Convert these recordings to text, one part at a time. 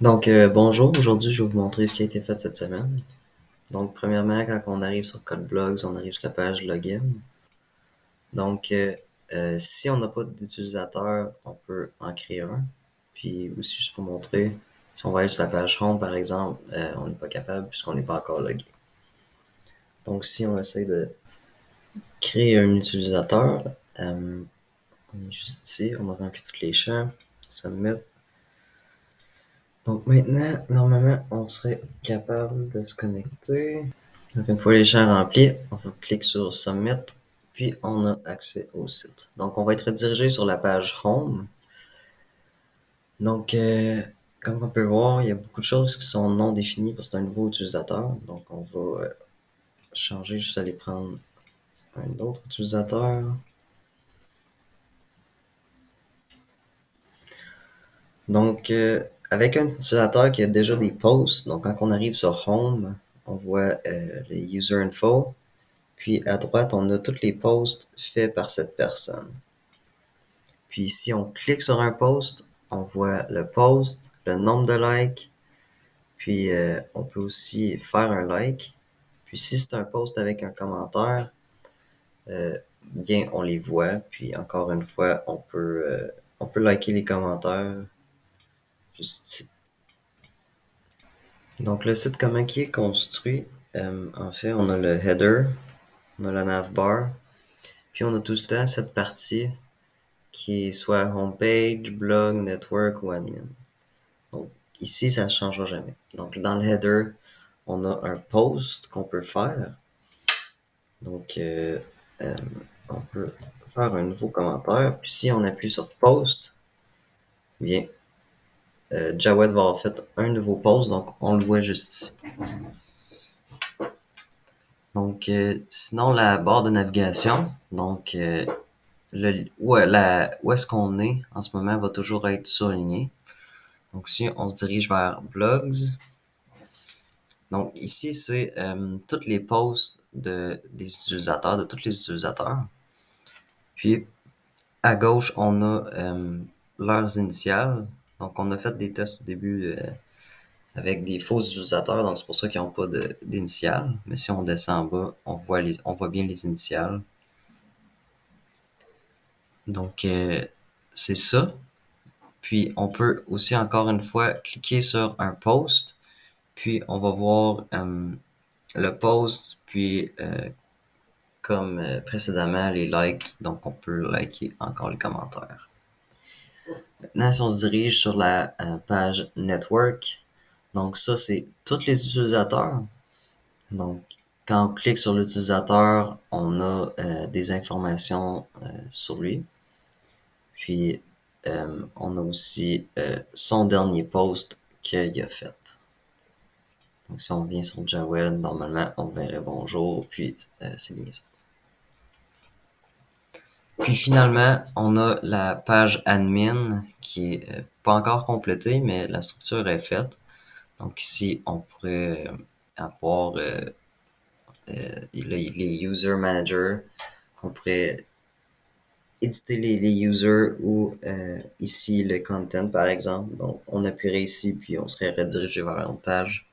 Bonjour, aujourd'hui je vais vous montrer ce qui a été fait cette semaine. Donc premièrement, quand on arrive sur CodeBlogs, on arrive sur la page Login. Si on n'a pas d'utilisateur, on peut en créer un. Puis aussi, juste pour montrer, si on va aller sur la page Home par exemple, on n'est pas capable puisqu'on n'est pas encore logué. Donc si on essaie de créer un utilisateur, on est juste ici, on a rempli tous les champs, Submit. Donc maintenant, normalement, on serait capable de se connecter. Donc une fois les champs remplis, on va cliquer sur Submit, puis on a accès au site. Donc on va être redirigé sur la page Home. Donc comme on peut voir, il y a beaucoup de choses qui sont non définies parce que c'est un nouveau utilisateur. Donc on va changer, juste aller prendre un autre utilisateur. Donc avec un utilisateur qui a déjà des posts, donc quand on arrive sur Home, on voit les User Info. Puis à droite, on a tous les posts faits par cette personne. Puis si on clique sur un post, on voit le post, le nombre de likes, puis on peut aussi faire un like. Puis si c'est un post avec un commentaire, bien on les voit. Puis encore une fois, on peut liker les commentaires juste ici. Donc le site comment qui est construit, en fait on a le header, on a la navbar, puis on a tout le temps cette partie qui est soit homepage, blog, network ou admin. Donc ici, ça ne changera jamais. Donc dans le header, on a un post qu'on peut faire. Donc euh, on peut faire un nouveau commentaire. Puis si on appuie sur post, bien Jawed va avoir fait un nouveau post, donc on le voit juste ici. Donc sinon la barre de navigation, donc où est-ce qu'on est en ce moment va toujours être surligné. Donc si on se dirige vers blogs, donc ici c'est tous les posts des utilisateurs, de tous les utilisateurs. Puis à gauche on a leurs initiales. Donc on a fait des tests au début avec des faux utilisateurs, donc c'est pour ça qu'ils n'ont pas d'initiales. Mais si on descend en bas, on voit bien les initiales. Donc c'est ça. Puis on peut aussi encore une fois cliquer sur un post, puis on va voir le post, puis comme précédemment les likes, donc on peut liker encore les commentaires. Maintenant, si on se dirige sur la page Network, donc ça c'est tous les utilisateurs. Donc quand on clique sur l'utilisateur, on a des informations sur lui. Puis on a aussi son dernier post qu'il a fait. Donc si on vient sur Jawed, normalement on verrait bonjour, puis c'est bien ça. Puis finalement, on a la page admin qui est pas encore complétée, mais la structure est faite. Donc ici, on pourrait avoir les user managers, qu'on pourrait éditer les users ou ici le content par exemple. Donc on appuierait ici, puis on serait redirigé vers une page.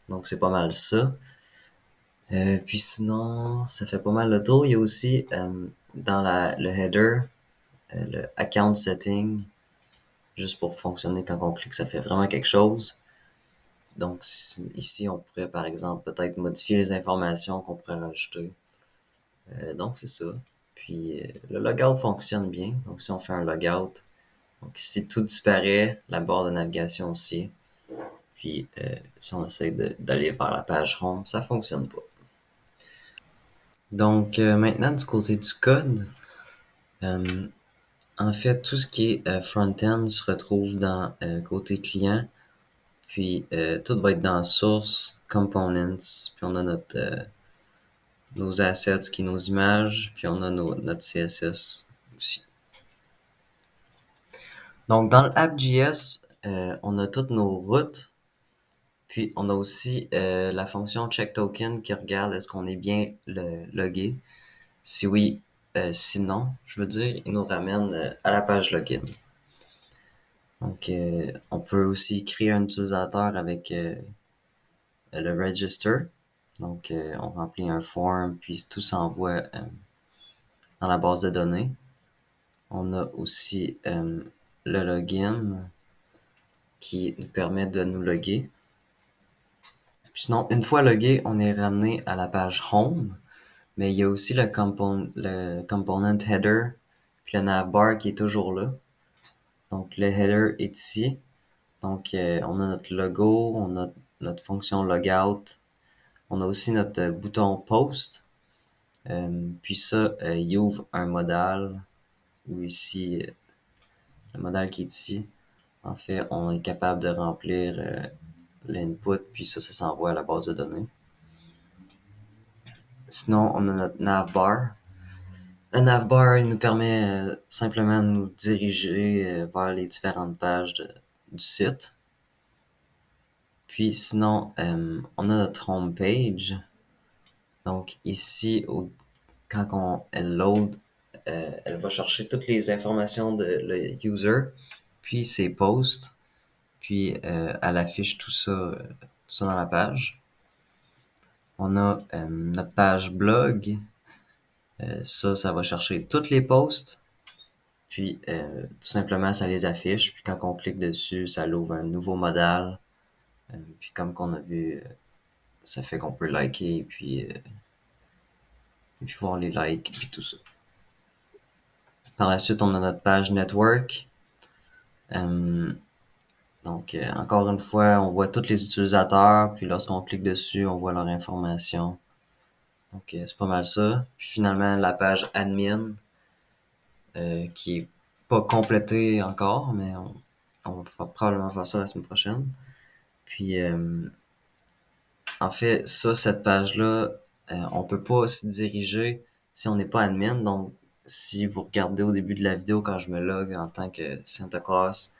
Donc c'est pas mal ça. Puis sinon, ça fait pas mal le tour. Il y a aussi dans le header, le account setting, juste pour fonctionner quand on clique, ça fait vraiment quelque chose. Donc ici, on pourrait par exemple peut-être modifier les informations qu'on pourrait rajouter. Donc c'est ça. Puis le logout fonctionne bien. Donc si on fait un logout, donc ici tout disparaît, la barre de navigation aussi. Puis si on essaie d'aller vers la page home, ça fonctionne pas. Donc maintenant du côté du code, euh, en fait tout ce qui est front-end se retrouve dans côté client. Puis tout va être dans source, components, puis on a nos assets qui est nos images, puis on a notre CSS aussi. Donc dans l'app.js, on a toutes nos routes, puis on a aussi la fonction checkToken qui regarde est-ce qu'on est bien logué. Si oui, sinon, je veux dire, il nous ramène à la page login. Donc, on peut aussi créer un utilisateur avec le register. Donc, on remplit un form, puis tout s'envoie dans la base de données. On a aussi le login qui nous permet de nous loguer. Puis sinon, une fois logué, on est ramené à la page Home, mais il y a aussi le component header, puis le navbar qui est toujours là. Donc le header est ici. Donc on a notre logo, on a notre fonction logout, on a aussi notre bouton post. Puis ça, il ouvre un modal, ou ici, le modal qui est ici. En fait, on est capable de remplir l'input, puis ça s'envoie à la base de données. Sinon, on a notre navbar. Le navbar, il nous permet simplement de nous diriger vers les différentes pages du site. Puis sinon, on a notre home page. Donc ici, quand elle load, elle va chercher toutes les informations de le user, puis ses posts, puis elle affiche tout ça dans la page. On a notre page blog. Ça va chercher toutes les posts. Puis, tout simplement, ça les affiche. Puis, quand on clique dessus, ça l'ouvre un nouveau modal. Puis, comme qu'on a vu, ça fait qu'on peut liker, puis voir les likes, puis tout ça. Par la suite, on a notre page network. Donc, encore une fois, on voit tous les utilisateurs. Puis, lorsqu'on clique dessus, on voit leur information. Donc, c'est pas mal ça. Puis, finalement, la page admin, qui est pas complétée encore, mais on va probablement faire ça la semaine prochaine. Puis, en fait, cette page-là, on peut pas s'y diriger si on n'est pas admin. Donc, si vous regardez au début de la vidéo quand je me log en tant que Santa Claus,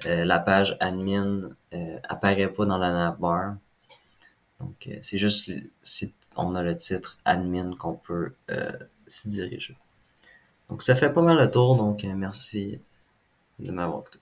la page admin apparaît pas dans la navbar. Donc, c'est juste si on a le titre admin qu'on peut s'y diriger. Donc, ça fait pas mal le tour. Donc, merci de m'avoir écouté.